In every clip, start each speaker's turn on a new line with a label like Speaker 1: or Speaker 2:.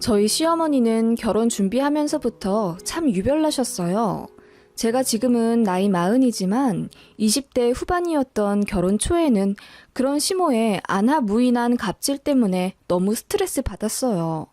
Speaker 1: 저희 시어머니는 결혼 준비하면서부터 참 유별나셨어요. 제가 지금은 나이 40이지만 20대 후반이었던 결혼 초에는 그런 시모에 안하무인한 갑질 때문에 너무 스트레스 받았어요.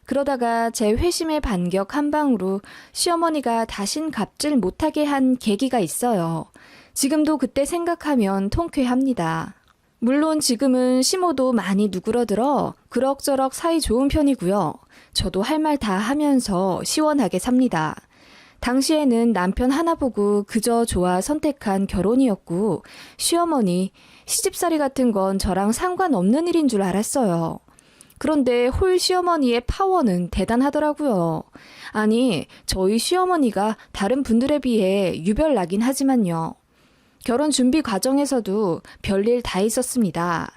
Speaker 1: 그러다가 제 회심의 반격 한 방으로 시어머니가 다신 갑질 못하게 한 계기가 있어요. 지금도 그때 생각하면 통쾌합니다. 물론 지금은 시모도 많이 누그러들어 그럭저럭 사이 좋은 편이고요. 저도 할 말 다 하면서 시원하게 삽니다. 당시에는 남편 하나 보고 그저 좋아 선택한 결혼이었고 시어머니, 시집살이 같은 건 저랑 상관없는 일인 줄 알았어요. 그런데 홀 시어머니의 파워는 대단하더라고요. 아니, 저희 시어머니가 다른 분들에 비해 유별나긴 하지만요. 결혼 준비 과정에서도 별일 다 있었습니다.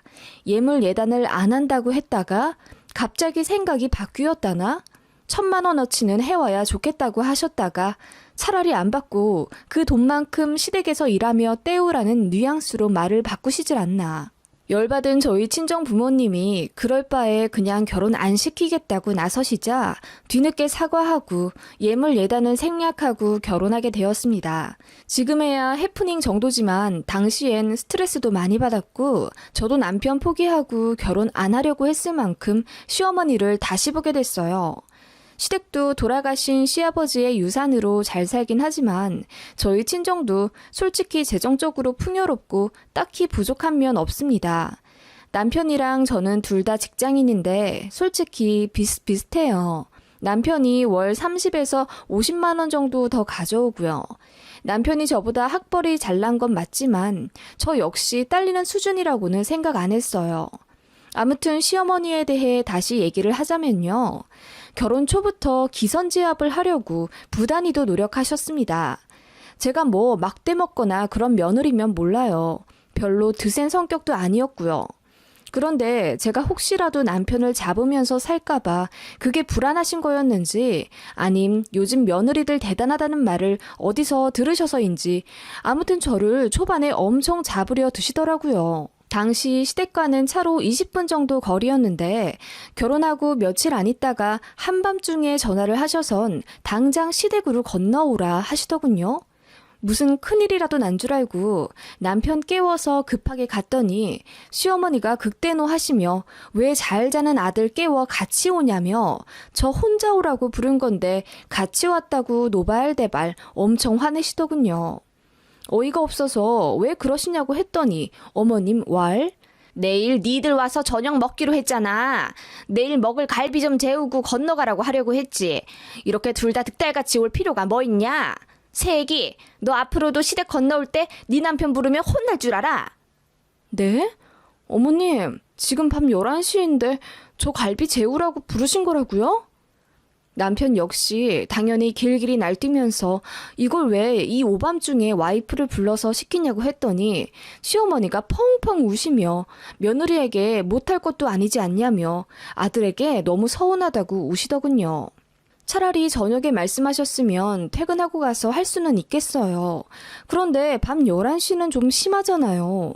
Speaker 1: 예물 예단을 안 한다고 했다가 갑자기 생각이 바뀌었다나 1,000만 원어치는 해와야 좋겠다고 하셨다가 차라리 안 받고 그 돈만큼 시댁에서 일하며 때우라는 뉘앙스로 말을 바꾸시질 않나. 열받은 저희 친정 부모님이 그럴 바에 그냥 결혼 안 시키겠다고 나서시자 뒤늦게 사과하고 예물 예단은 생략하고 결혼하게 되었습니다. 지금에야 해프닝 정도지만 당시엔 스트레스도 많이 받았고 저도 남편 포기하고 결혼 안 하려고 했을 만큼 시어머니를 다시 보게 됐어요. 시댁도 돌아가신 시아버지의 유산으로 잘 살긴 하지만 저희 친정도 솔직히 재정적으로 풍요롭고 딱히 부족한 면 없습니다. 남편이랑 저는 둘 다 직장인인데 솔직히 비슷비슷해요. 남편이 월 30에서 50만 원 정도 더 가져오고요. 남편이 저보다 학벌이 잘난 건 맞지만 저 역시 딸리는 수준이라고는 생각 안 했어요. 아무튼 시어머니에 대해 다시 얘기를 하자면요. 결혼 초부터 기선제압을 하려고 부단히도 노력하셨습니다. 제가 뭐 막대 먹거나 그런 며느리면 몰라요. 별로 드센 성격도 아니었고요. 그런데 제가 혹시라도 남편을 잡으면서 살까봐 그게 불안하신 거였는지 아님 요즘 며느리들 대단하다는 말을 어디서 들으셔서인지 아무튼 저를 초반에 엄청 잡으려 드시더라고요. 당시 시댁과는 차로 20분 정도 거리였는데 결혼하고 며칠 안 있다가 한밤중에 전화를 하셔선 당장 시댁으로 건너오라 하시더군요. 무슨 큰일이라도 난 줄 알고 남편 깨워서 급하게 갔더니 시어머니가 극대노 하시며 왜 잘 자는 아들 깨워 같이 오냐며 저 혼자 오라고 부른 건데 같이 왔다고 노발대발 엄청 화내시더군요. 어이가 없어서 왜 그러시냐고 했더니 어머님 왈? 내일 니들 와서 저녁 먹기로 했잖아. 내일 먹을 갈비 좀 재우고 건너가라고 하려고 했지. 이렇게 둘 다 득달같이 올 필요가 뭐 있냐? 새애기, 너 앞으로도 시댁 건너올 때 네 남편 부르면 혼날 줄 알아? 네? 어머님, 지금 밤 11시인데 저 갈비 재우라고 부르신 거라고요? 남편 역시 당연히 길길이 날뛰면서 이걸 왜 이 오밤중에 와이프를 불러서 시키냐고 했더니 시어머니가 펑펑 우시며 며느리에게 못할 것도 아니지 않냐며 아들에게 너무 서운하다고 우시더군요. 차라리 저녁에 말씀하셨으면 퇴근하고 가서 할 수는 있겠어요. 그런데 밤 11시는 좀 심하잖아요.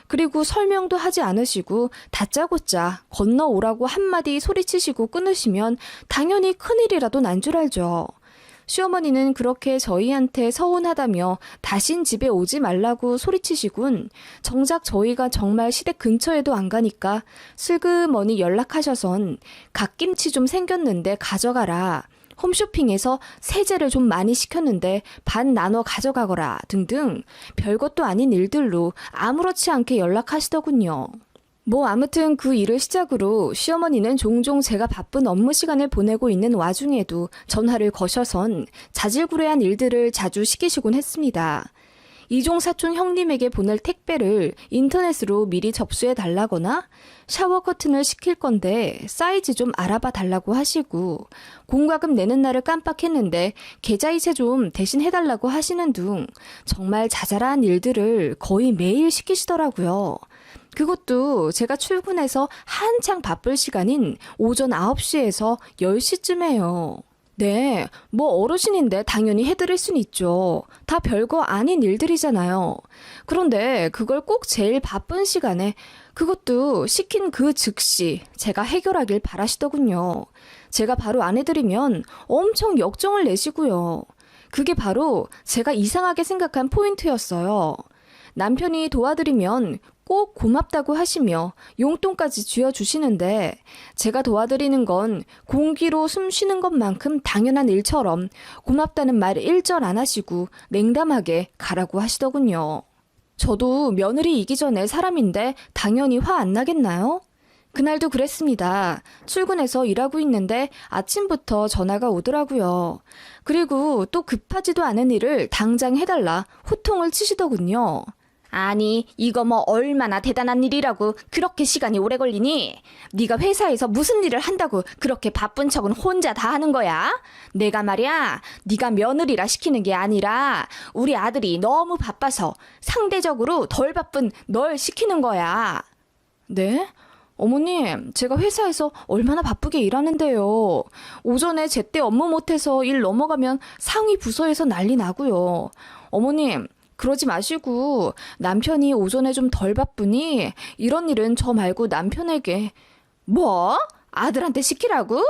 Speaker 1: 그리고 설명도 하지 않으시고 다짜고짜 건너오라고 한마디 소리치시고 끊으시면 당연히 큰일이라도 난 줄 알죠. 시어머니는 그렇게 저희한테 서운하다며 다신 집에 오지 말라고 소리치시군 정작 저희가 정말 시댁 근처에도 안 가니까 슬그머니 연락하셔선 갓김치 좀 생겼는데 가져가라. 홈쇼핑에서 세제를 좀 많이 시켰는데 반 나눠 가져가거라 등등 별것도 아닌 일들로 아무렇지 않게 연락하시더군요. 뭐 아무튼 그 일을 시작으로 시어머니는 종종 제가 바쁜 업무 시간을 보내고 있는 와중에도 전화를 거셔선 자질구레한 일들을 자주 시키시곤 했습니다. 이종 사촌 형님에게 보낼 택배를 인터넷으로 미리 접수해 달라거나 샤워 커튼을 시킬 건데 사이즈 좀 알아봐 달라고 하시고 공과금 내는 날을 깜빡했는데 계좌이체 좀 대신 해달라고 하시는 등 정말 자잘한 일들을 거의 매일 시키시더라고요. 그것도 제가 출근해서 한창 바쁠 시간인 오전 9시에서 10시쯤에요. 네, 뭐 어르신인데 당연히 해드릴 순 있죠. 다 별거 아닌 일들이잖아요. 그런데 그걸 꼭 제일 바쁜 시간에 그것도 시킨 그 즉시 제가 해결하길 바라시더군요. 제가 바로 안 해드리면 엄청 역정을 내시고요. 그게 바로 제가 이상하게 생각한 포인트였어요. 남편이 도와드리면 꼭 고맙다고 하시며 용돈까지 쥐어주시는데 제가 도와드리는 건 공기로 숨 쉬는 것만큼 당연한 일처럼 고맙다는 말 일절 안 하시고 냉담하게 가라고 하시더군요. 저도 며느리 이기 전에 사람인데 당연히 화 안 나겠나요? 그날도 그랬습니다. 출근해서 일하고 있는데 아침부터 전화가 오더라고요. 그리고 또 급하지도 않은 일을 당장 해달라 호통을 치시더군요. 아니, 이거 뭐 얼마나 대단한 일이라고 그렇게 시간이 오래 걸리니? 네가 회사에서 무슨 일을 한다고 그렇게 바쁜 척은 혼자 다 하는 거야? 내가 말이야, 네가 며느리라 시키는 게 아니라 우리 아들이 너무 바빠서 상대적으로 덜 바쁜 널 시키는 거야. 네? 어머님, 제가 회사에서 얼마나 바쁘게 일하는데요. 오전에 제때 업무 못해서 일 넘어가면 상위 부서에서 난리 나고요. 어머님, 그러지 마시고 남편이 오전에 좀 덜 바쁘니 이런 일은 저 말고 남편에게. 뭐? 아들한테 시키라고?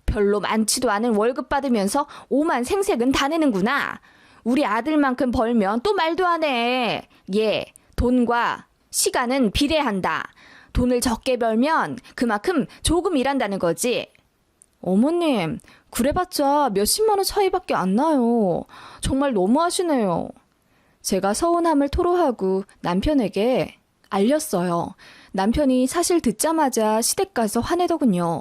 Speaker 1: 별로 많지도 않은 월급 받으면서 오만 생색은 다 내는구나. 우리 아들만큼 벌면 또 말도 안 해. 예, 돈과 시간은 비례한다. 돈을 적게 벌면 그만큼 조금 일한다는 거지. 어머님, 그래봤자 몇십만 원 차이밖에 안 나요. 정말 너무하시네요. 제가 서운함을 토로하고 남편에게 알렸어요. 남편이 사실 듣자마자 시댁 가서 화내더군요.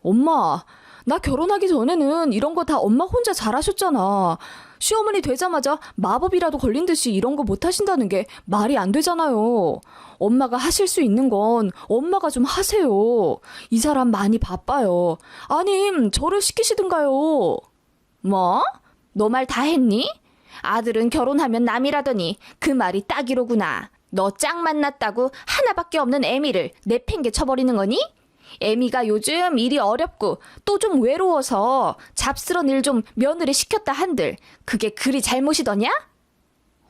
Speaker 1: 엄마, 나 결혼하기 전에는 이런 거 다 엄마 혼자 잘하셨잖아. 시어머니 되자마자 마법이라도 걸린 듯이 이런 거 못하신다는 게 말이 안 되잖아요. 엄마가 하실 수 있는 건 엄마가 좀 하세요. 이 사람 많이 바빠요. 아님, 저를 시키시든가요. 뭐? 너 말 다 했니? 아들은 결혼하면 남이라더니 그 말이 딱이로구나. 너 짝 만났다고 하나밖에 없는 애미를 내팽개 쳐버리는 거니? 애미가 요즘 일이 어렵고 또 좀 외로워서 잡스런 일 좀 며느리 시켰다 한들 그게 그리 잘못이더냐?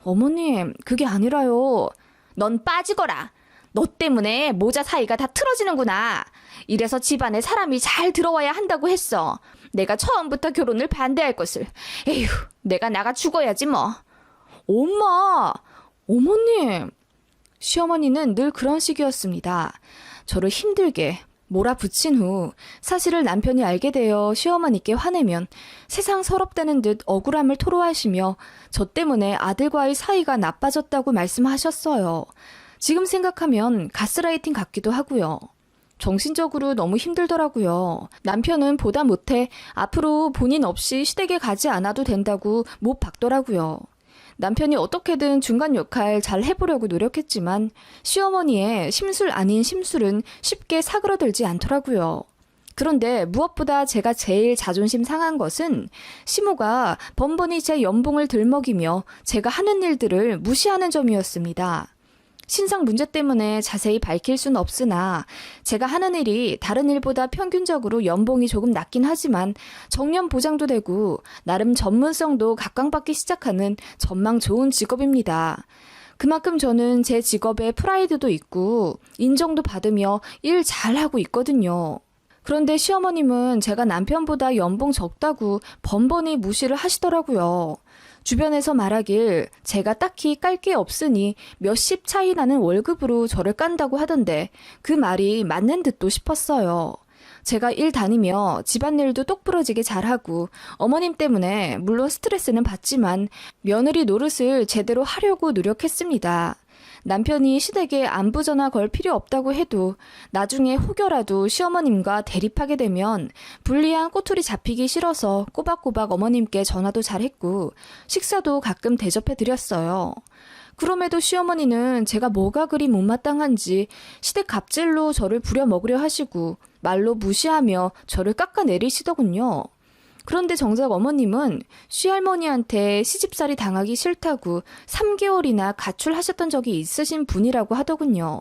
Speaker 1: 어머님, 그게 아니라요. 넌 빠지거라. 너 때문에 모자 사이가 다 틀어지는구나. 이래서 집안에 사람이 잘 들어와야 한다고 했어. 내가 처음부터 결혼을 반대할 것을. 에휴, 내가 나가 죽어야지 뭐. 엄마, 어머님. 시어머니는 늘 그런 식이었습니다. 저를 힘들게 몰아붙인 후 사실을 남편이 알게 되어 시어머니께 화내면 세상 서럽다는 듯 억울함을 토로하시며 저 때문에 아들과의 사이가 나빠졌다고 말씀하셨어요. 지금 생각하면 가스라이팅 같기도 하고요. 정신적으로 너무 힘들더라고요. 남편은 보다 못해 앞으로 본인 없이 시댁에 가지 않아도 된다고 못 박더라고요. 남편이 어떻게든 중간 역할 잘 해보려고 노력했지만 시어머니의 심술 아닌 심술은 쉽게 사그러들지 않더라고요. 그런데 무엇보다 제가 제일 자존심 상한 것은 시모가 번번이 제 연봉을 들먹이며 제가 하는 일들을 무시하는 점이었습니다. 신상 문제 때문에 자세히 밝힐 수는 없으나 제가 하는 일이 다른 일보다 평균적으로 연봉이 조금 낮긴 하지만 정년 보장도 되고 나름 전문성도 각광받기 시작하는 전망 좋은 직업입니다. 그만큼 저는 제 직업에 프라이드도 있고 인정도 받으며 일 잘하고 있거든요. 그런데 시어머님은 제가 남편보다 연봉 적다고 번번이 무시를 하시더라고요. 주변에서 말하길 제가 딱히 깔 게 없으니 몇십 차이 나는 월급으로 저를 깐다고 하던데 그 말이 맞는 듯도 싶었어요. 제가 일 다니며 집안일도 똑부러지게 잘하고 어머님 때문에 물론 스트레스는 받지만 며느리 노릇을 제대로 하려고 노력했습니다. 남편이 시댁에 안부 전화 걸 필요 없다고 해도 나중에 혹여라도 시어머님과 대립하게 되면 불리한 꼬투리 잡히기 싫어서 꼬박꼬박 어머님께 전화도 잘했고 식사도 가끔 대접해드렸어요. 그럼에도 시어머니는 제가 뭐가 그리 못마땅한지 시댁 갑질로 저를 부려먹으려 하시고 말로 무시하며 저를 깎아내리시더군요. 그런데 정작 어머님은 시할머니한테 시집살이 당하기 싫다고 3개월이나 가출하셨던 적이 있으신 분이라고 하더군요.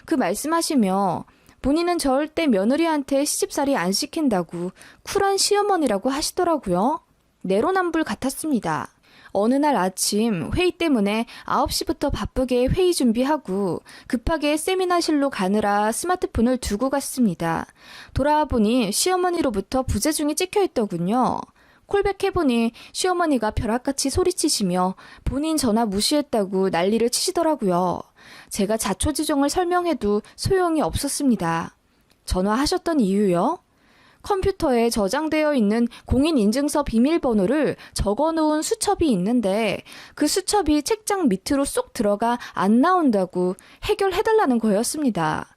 Speaker 1: 그 말씀하시며 본인은 절대 며느리한테 시집살이 안 시킨다고 쿨한 시어머니라고 하시더라고요. 내로남불 같았습니다. 어느 날 아침 회의 때문에 9시부터 바쁘게 회의 준비하고 급하게 세미나실로 가느라 스마트폰을 두고 갔습니다. 돌아와 보니 시어머니로부터 부재중이 찍혀 있더군요. 콜백해보니 시어머니가 벼락같이 소리치시며 본인 전화 무시했다고 난리를 치시더라고요. 제가 자초지종을 설명해도 소용이 없었습니다. 전화하셨던 이유요? 컴퓨터에 저장되어 있는 공인인증서 비밀번호를 적어놓은 수첩이 있는데 그 수첩이 책장 밑으로 쏙 들어가 안 나온다고 해결해달라는 거였습니다.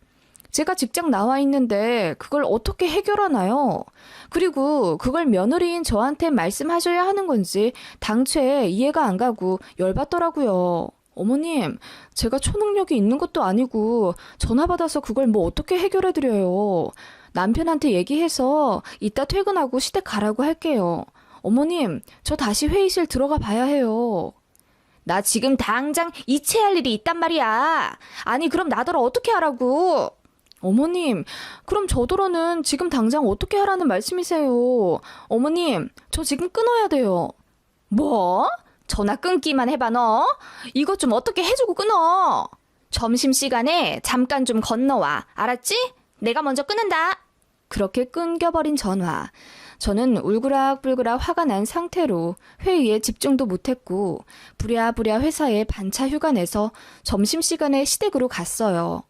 Speaker 1: 제가 직장 나와 있는데 그걸 어떻게 해결하나요? 그리고 그걸 며느리인 저한테 말씀하셔야 하는 건지 당최 이해가 안 가고 열받더라고요. 어머님, 제가 초능력이 있는 것도 아니고 전화 받아서 그걸 뭐 어떻게 해결해드려요. 남편한테 얘기해서 이따 퇴근하고 시댁 가라고 할게요. 어머님, 저 다시 회의실 들어가 봐야 해요. 나 지금 당장 이체할 일이 있단 말이야. 아니, 그럼 나더러 어떻게 하라고? 어머님, 그럼 저더러는 지금 당장 어떻게 하라는 말씀이세요? 어머님, 저 지금 끊어야 돼요. 뭐? 전화 끊기만 해봐 너? 이것 좀 어떻게 해주고 끊어? 점심시간에 잠깐 좀 건너와. 알았지? 내가 먼저 끊는다. 그렇게 끊겨버린 전화. 저는 울그락불그락 화가 난 상태로 회의에 집중도 못했고 부랴부랴 회사에 반차 휴가 내서 점심시간에 시댁으로 갔어요.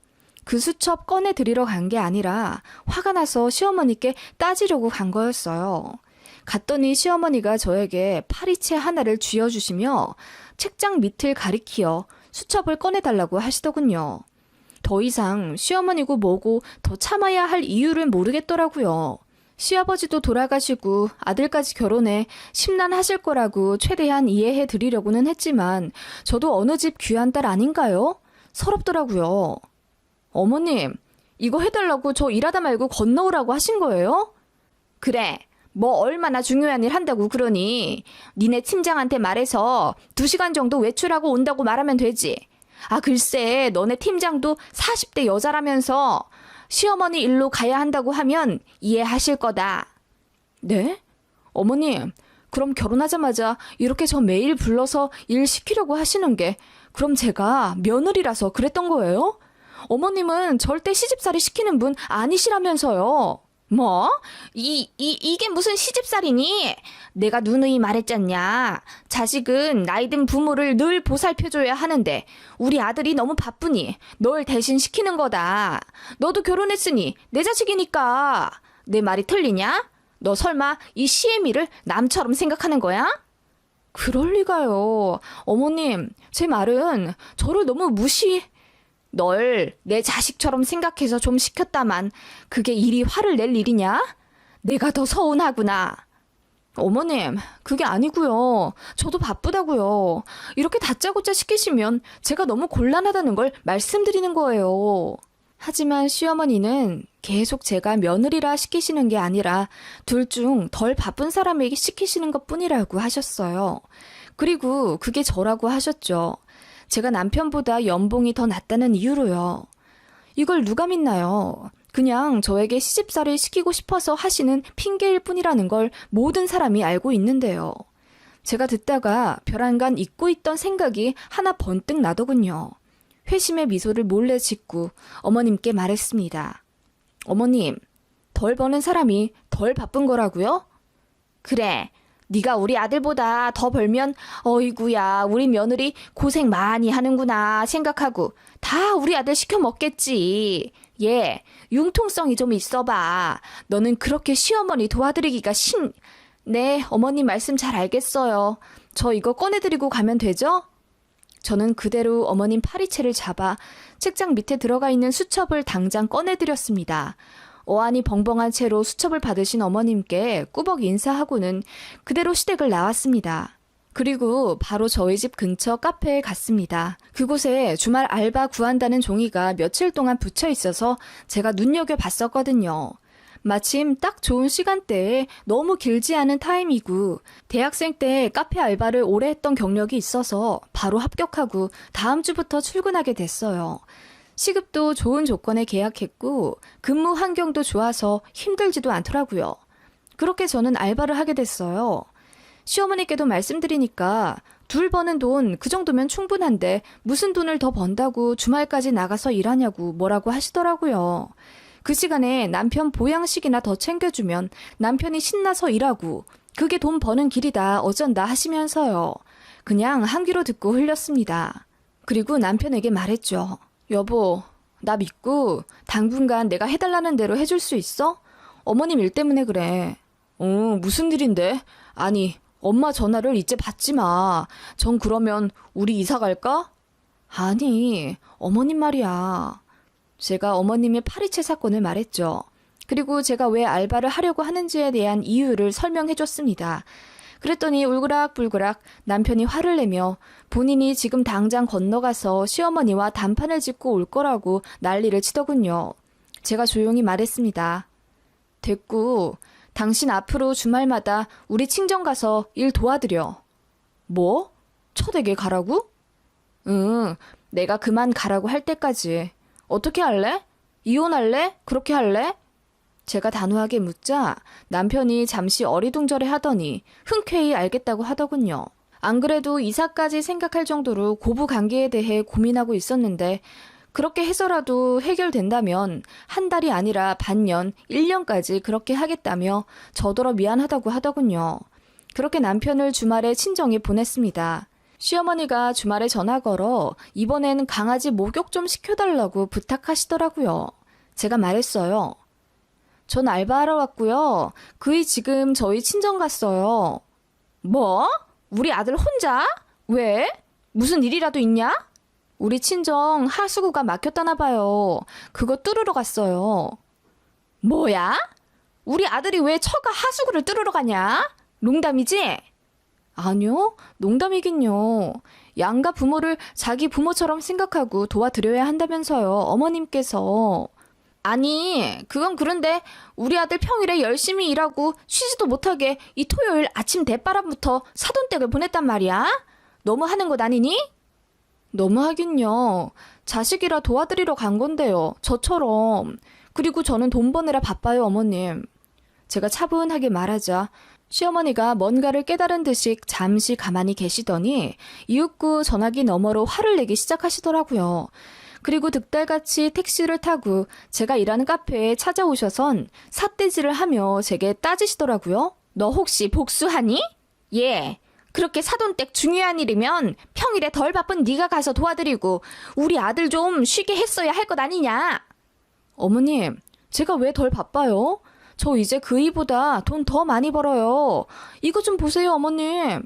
Speaker 1: 그 수첩 꺼내드리러 간 게 아니라 화가 나서 시어머니께 따지려고 간 거였어요. 갔더니 시어머니가 저에게 파리채 하나를 쥐어주시며 책장 밑을 가리키어 수첩을 꺼내달라고 하시더군요. 더 이상 시어머니고 뭐고 더 참아야 할 이유를 모르겠더라고요. 시아버지도 돌아가시고 아들까지 결혼해 심란하실 거라고 최대한 이해해 드리려고는 했지만 저도 어느 집 귀한 딸 아닌가요? 서럽더라고요. 어머님, 이거 해달라고 저 일하다 말고 건너오라고 하신 거예요? 그래, 뭐 얼마나 중요한 일 한다고 그러니 니네 팀장한테 말해서 2시간 정도 외출하고 온다고 말하면 되지. 아, 글쎄, 너네 팀장도 40대 여자라면서 시어머니 일로 가야 한다고 하면 이해하실 거다. 네? 어머님, 그럼 결혼하자마자 이렇게 저 매일 불러서 일 시키려고 하시는 게 그럼 제가 며느리라서 그랬던 거예요? 어머님은 절대 시집살이 시키는 분 아니시라면서요. 뭐? 이게 무슨 시집살이니? 내가 누누이 말했잖냐. 자식은 나이든 부모를 늘 보살펴줘야 하는데 우리 아들이 너무 바쁘니 널 대신 시키는 거다. 너도 결혼했으니 내 자식이니까. 내 말이 틀리냐? 너 설마 이 시애미를 남처럼 생각하는 거야? 그럴 리가요. 어머님, 제 말은 저를 너무 널 내 자식처럼 생각해서 좀 시켰다만 그게 이리 화를 낼 일이냐? 내가 더 서운하구나. 어머님, 그게 아니고요. 저도 바쁘다고요. 이렇게 다짜고짜 시키시면 제가 너무 곤란하다는 걸 말씀드리는 거예요. 하지만 시어머니는 계속 제가 며느리라 시키시는 게 아니라 둘 중 덜 바쁜 사람에게 시키시는 것뿐이라고 하셨어요. 그리고 그게 저라고 하셨죠. 제가 남편보다 연봉이 더 낮다는 이유로요. 이걸 누가 믿나요? 그냥 저에게 시집살이 시키고 싶어서 하시는 핑계일 뿐이라는 걸 모든 사람이 알고 있는데요. 제가 듣다가 벼랑간 잊고 있던 생각이 하나 번뜩 나더군요. 회심의 미소를 몰래 짓고 어머님께 말했습니다. 어머님, 덜 버는 사람이 덜 바쁜 거라고요? 그래. 네가 우리 아들보다 더 벌면 어이구야 우리 며느리 고생 많이 하는구나 생각하고 다 우리 아들 시켜 먹겠지. 얘 융통성이 좀 있어봐. 너는 그렇게 시어머니 도와드리기가 네, 어머님 말씀 잘 알겠어요. 저 이거 꺼내드리고 가면 되죠? 저는 그대로 어머님 파리채를 잡아 책장 밑에 들어가 있는 수첩을 당장 꺼내드렸습니다. 어안이 벙벙한 채로 수첩을 받으신 어머님께 꾸벅 인사하고는 그대로 시댁을 나왔습니다. 그리고 바로 저희 집 근처 카페에 갔습니다. 그곳에 주말 알바 구한다는 종이가 며칠 동안 붙여 있어서 제가 눈여겨봤었거든요. 마침 딱 좋은 시간대에 너무 길지 않은 타임이고 대학생 때 카페 알바를 오래 했던 경력이 있어서 바로 합격하고 다음 주부터 출근하게 됐어요. 시급도 좋은 조건에 계약했고 근무 환경도 좋아서 힘들지도 않더라고요. 그렇게 저는 알바를 하게 됐어요. 시어머니께도 말씀드리니까 둘 버는 돈 그 정도면 충분한데 무슨 돈을 더 번다고 주말까지 나가서 일하냐고 뭐라고 하시더라고요. 그 시간에 남편 보양식이나 더 챙겨주면 남편이 신나서 일하고 그게 돈 버는 길이다 어쩐다 하시면서요. 그냥 한 귀로 듣고 흘렸습니다. 그리고 남편에게 말했죠. 여보, 나 믿고 당분간 내가 해달라는 대로 해줄 수 있어? 어머님 일 때문에 그래. 무슨 일인데? 아니, 엄마 전화를 이제 받지 마. 전 그러면 우리 이사 갈까? 아니, 어머님 말이야. 제가 어머님의 파리채 사건을 말했죠. 그리고 제가 왜 알바를 하려고 하는지에 대한 이유를 설명해 줬습니다. 그랬더니 울그락불그락 남편이 화를 내며 본인이 지금 당장 건너가서 시어머니와 단판을 짓고 올 거라고 난리를 치더군요. 제가 조용히 말했습니다. 됐고, 당신 앞으로 주말마다 우리 친정 가서 일 도와드려. 뭐? 처댁에 가라고? 응, 내가 그만 가라고 할 때까지. 어떻게 할래? 이혼할래? 그렇게 할래? 제가 단호하게 묻자 남편이 잠시 어리둥절해 하더니 흔쾌히 알겠다고 하더군요. 안 그래도 이사까지 생각할 정도로 고부관계에 대해 고민하고 있었는데 그렇게 해서라도 해결된다면 한 달이 아니라 반년, 1년까지 그렇게 하겠다며 저더러 미안하다고 하더군요. 그렇게 남편을 주말에 친정에 보냈습니다. 시어머니가 주말에 전화 걸어 이번엔 강아지 목욕 좀 시켜달라고 부탁하시더라고요. 제가 말했어요. 전 알바하러 왔고요. 그이 지금 저희 친정 갔어요. 뭐? 우리 아들 혼자? 왜? 무슨 일이라도 있냐? 우리 친정 하수구가 막혔다나 봐요. 그거 뚫으러 갔어요. 뭐야? 우리 아들이 왜 처가 하수구를 뚫으러 가냐? 농담이지? 아니요, 농담이긴요. 양가 부모를 자기 부모처럼 생각하고 도와드려야 한다면서요, 어머님께서. 아니, 그건 그런데 우리 아들 평일에 열심히 일하고 쉬지도 못하게 이 토요일 아침 대바람부터 사돈댁을 보냈단 말이야? 너무 하는 것 아니니? 너무 하긴요. 자식이라 도와드리러 간 건데요. 저처럼. 그리고 저는 돈 버느라 바빠요, 어머님. 제가 차분하게 말하자 시어머니가 뭔가를 깨달은 듯이 잠시 가만히 계시더니 이윽고 전화기 너머로 화를 내기 시작하시더라고요. 그리고 득달같이 택시를 타고 제가 일하는 카페에 찾아오셔선 삿대질을 하며 제게 따지시더라고요. 너 혹시 복수하니? 예. 그렇게 사돈댁 중요한 일이면 평일에 덜 바쁜 네가 가서 도와드리고 우리 아들 좀 쉬게 했어야 할 것 아니냐? 어머님, 제가 왜 덜 바빠요? 저 이제 그이보다 돈 더 많이 벌어요. 이거 좀 보세요, 어머님.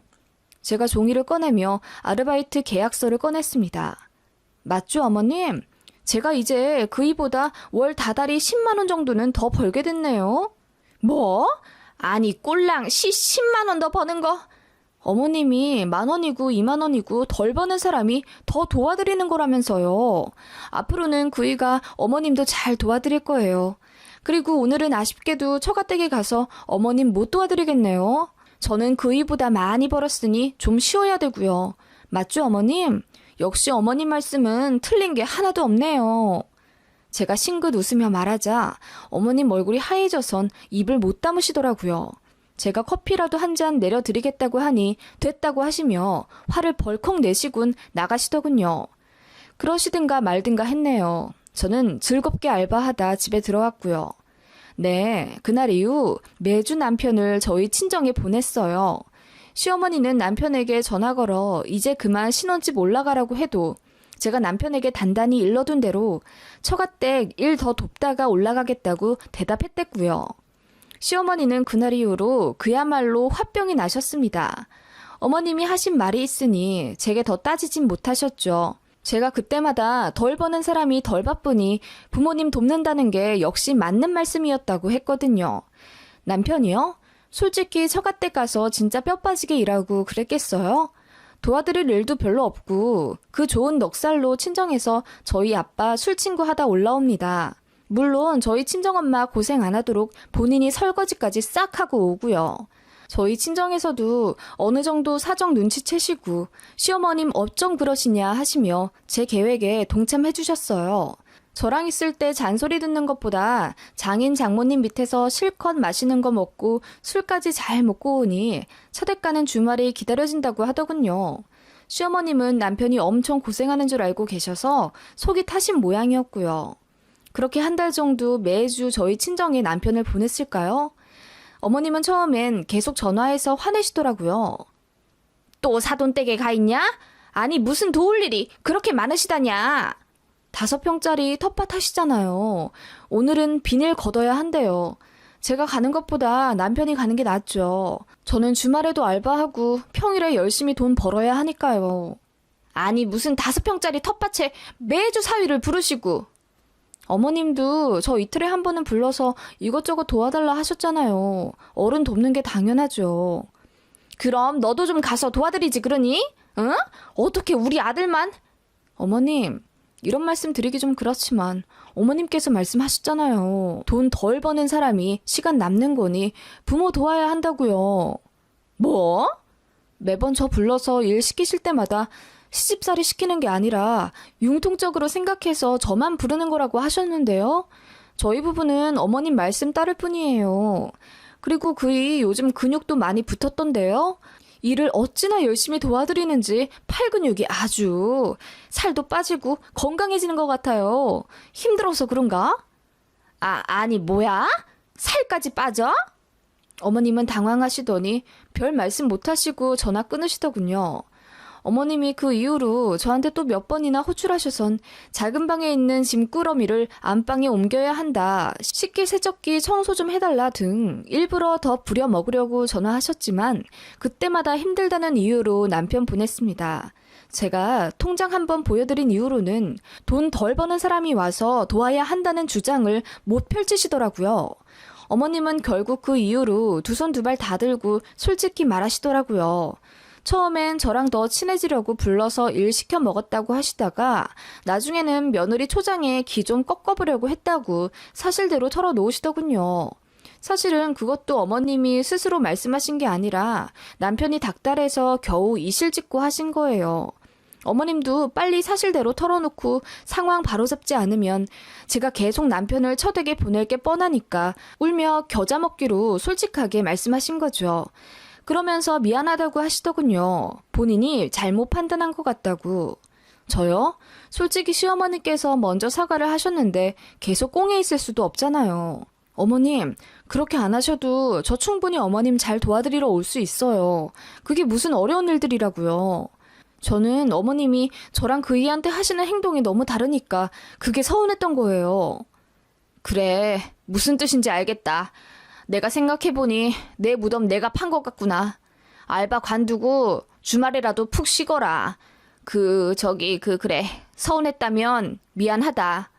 Speaker 1: 제가 종이를 꺼내며 아르바이트 계약서를 꺼냈습니다. 맞죠, 어머님? 제가 이제 그이보다 월 다달이 10만 원 정도는 더 벌게 됐네요. 뭐? 아니, 꼴랑 10만 원 더 버는 거? 어머님이 10,000원이고 20,000원이고 덜 버는 사람이 더 도와드리는 거라면서요. 앞으로는 그이가 어머님도 잘 도와드릴 거예요. 그리고 오늘은 아쉽게도 처가댁에 가서 어머님 못 도와드리겠네요. 저는 그이보다 많이 벌었으니 좀 쉬어야 되고요. 맞죠, 어머님? 역시 어머님 말씀은 틀린 게 하나도 없네요. 제가 싱긋 웃으며 말하자 어머님 얼굴이 하얘져선 입을 못 다무시더라고요. 제가 커피라도 한 잔 내려드리겠다고 하니 됐다고 하시며 화를 벌컥 내시곤 나가시더군요. 그러시든가 말든가 했네요. 저는 즐겁게 알바하다 집에 들어왔고요. 네, 그날 이후 매주 남편을 저희 친정에 보냈어요. 시어머니는 남편에게 전화 걸어 이제 그만 신혼집 올라가라고 해도 제가 남편에게 단단히 일러둔 대로 처가댁 일 더 돕다가 올라가겠다고 대답했댔고요. 시어머니는 그날 이후로 그야말로 화병이 나셨습니다. 어머님이 하신 말이 있으니 제게 더 따지진 못하셨죠. 제가 그때마다 덜 버는 사람이 덜 바쁘니 부모님 돕는다는 게 역시 맞는 말씀이었다고 했거든요. 남편이요? 솔직히 처가댁 가서 진짜 뼈 빠지게 일하고 그랬겠어요? 도와드릴 일도 별로 없고 그 좋은 넉살로 친정에서 저희 아빠 술 친구 하다 올라옵니다. 물론 저희 친정엄마 고생 안 하도록 본인이 설거지까지 싹 하고 오고요. 저희 친정에서도 어느 정도 사정 눈치채시고 시어머님 어쩜 그러시냐 하시며 제 계획에 동참해 주셨어요. 저랑 있을 때 잔소리 듣는 것보다 장인 장모님 밑에서 실컷 맛있는 거 먹고 술까지 잘 먹고 오니 차댁 가는 주말이 기다려진다고 하더군요. 시어머님은 남편이 엄청 고생하는 줄 알고 계셔서 속이 타신 모양이었고요. 그렇게 한 달 정도 매주 저희 친정에 남편을 보냈을까요? 어머님은 처음엔 계속 전화해서 화내시더라고요. 또 사돈댁에 가 있냐? 아니 무슨 도울 일이 그렇게 많으시다냐? 5평짜리 텃밭 하시잖아요. 오늘은 비닐 걷어야 한대요. 제가 가는 것보다 남편이 가는 게 낫죠. 저는 주말에도 알바하고 평일에 열심히 돈 벌어야 하니까요. 아니 무슨 5평짜리 텃밭에 매주 사위를 부르시고. 어머님도 저 이틀에 한 번은 불러서 이것저것 도와달라 하셨잖아요. 어른 돕는 게 당연하죠. 그럼 너도 좀 가서 도와드리지 그러니? 응? 어떻게 우리 아들만? 어머님, 이런 말씀 드리기 좀 그렇지만 어머님께서 말씀하셨잖아요. 돈 덜 버는 사람이 시간 남는 거니 부모 도와야 한다고요. 뭐? 매번 저 불러서 일 시키실 때마다 시집살이 시키는 게 아니라 융통적으로 생각해서 저만 부르는 거라고 하셨는데요. 저희 부부는 어머님 말씀 따를 뿐이에요. 그리고 그이 요즘 근육도 많이 붙었던데요. 일을 어찌나 열심히 도와드리는지 팔 근육이 아주 살도 빠지고 건강해지는 것 같아요. 힘들어서 그런가? 아니 뭐야? 살까지 빠져? 어머님은 당황하시더니 별 말씀 못하시고 전화 끊으시더군요. 어머님이 그 이후로 저한테 또 몇 번이나 호출하셔선 작은 방에 있는 짐꾸러미를 안방에 옮겨야 한다, 식기세척기 청소 좀 해달라 등 일부러 더 부려 먹으려고 전화하셨지만 그때마다 힘들다는 이유로 남편 보냈습니다. 제가 통장 한번 보여드린 이후로는 돈 덜 버는 사람이 와서 도와야 한다는 주장을 못 펼치시더라고요. 어머님은 결국 그 이후로 두 손 두 발 다 들고 솔직히 말하시더라고요. 처음엔 저랑 더 친해지려고 불러서 일 시켜 먹었다고 하시다가 나중에는 며느리 초장에 기 좀 꺾어보려고 했다고 사실대로 털어놓으시더군요. 사실은 그것도 어머님이 스스로 말씀하신 게 아니라 남편이 닥달해서 겨우 이실직고 하신 거예요. 어머님도 빨리 사실대로 털어놓고 상황 바로잡지 않으면 제가 계속 남편을 처댁에 보낼 게 뻔하니까 울며 겨자 먹기로 솔직하게 말씀하신 거죠. 그러면서 미안하다고 하시더군요. 본인이 잘못 판단한 것 같다고. 저요? 솔직히 시어머니께서 먼저 사과를 하셨는데 계속 꽁에 있을 수도 없잖아요. 어머님, 그렇게 안 하셔도 저 충분히 어머님 잘 도와드리러 올 수 있어요. 그게 무슨 어려운 일들이라고요. 저는 어머님이 저랑 그이한테 하시는 행동이 너무 다르니까 그게 서운했던 거예요. 그래, 무슨 뜻인지 알겠다. 내가 생각해보니 내 무덤 내가 판 것 같구나. 알바 관두고 주말에라도 푹 쉬거라. 그래. 서운했다면 미안하다.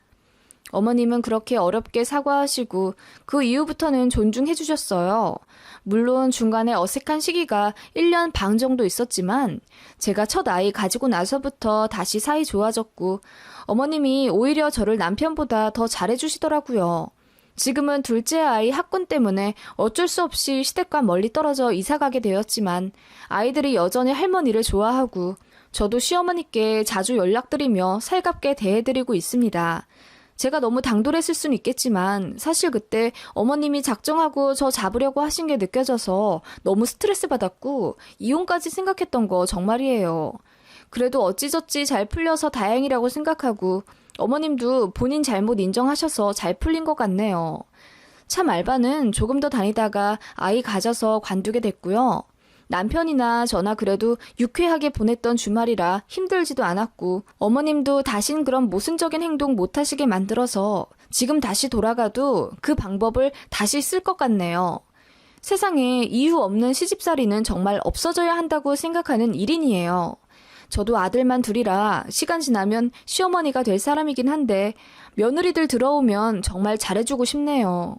Speaker 1: 어머님은 그렇게 어렵게 사과하시고 그 이후부터는 존중해 주셨어요. 물론 중간에 어색한 시기가 1년 반 정도 있었지만 제가 첫 아이 가지고 나서부터 다시 사이 좋아졌고 어머님이 오히려 저를 남편보다 더 잘해주시더라고요. 지금은 둘째 아이 학군 때문에 어쩔 수 없이 시댁과 멀리 떨어져 이사가게 되었지만 아이들이 여전히 할머니를 좋아하고 저도 시어머니께 자주 연락드리며 살갑게 대해드리고 있습니다. 제가 너무 당돌했을 수는 있겠지만 사실 그때 어머님이 작정하고 저 잡으려고 하신 게 느껴져서 너무 스트레스 받았고 이혼까지 생각했던 거 정말이에요. 그래도 어찌저찌 잘 풀려서 다행이라고 생각하고 어머님도 본인 잘못 인정하셔서 잘 풀린 것 같네요. 참 알바는 조금 더 다니다가 아이 가져서 관두게 됐고요. 남편이나 저나 그래도 유쾌하게 보냈던 주말이라 힘들지도 않았고 어머님도 다신 그런 모순적인 행동 못하시게 만들어서 지금 다시 돌아가도 그 방법을 다시 쓸 것 같네요. 세상에 이유 없는 시집살이는 정말 없어져야 한다고 생각하는 1인이에요. 저도 아들만 둘이라 시간 지나면 시어머니가 될 사람이긴 한데 며느리들 들어오면 정말 잘해주고 싶네요.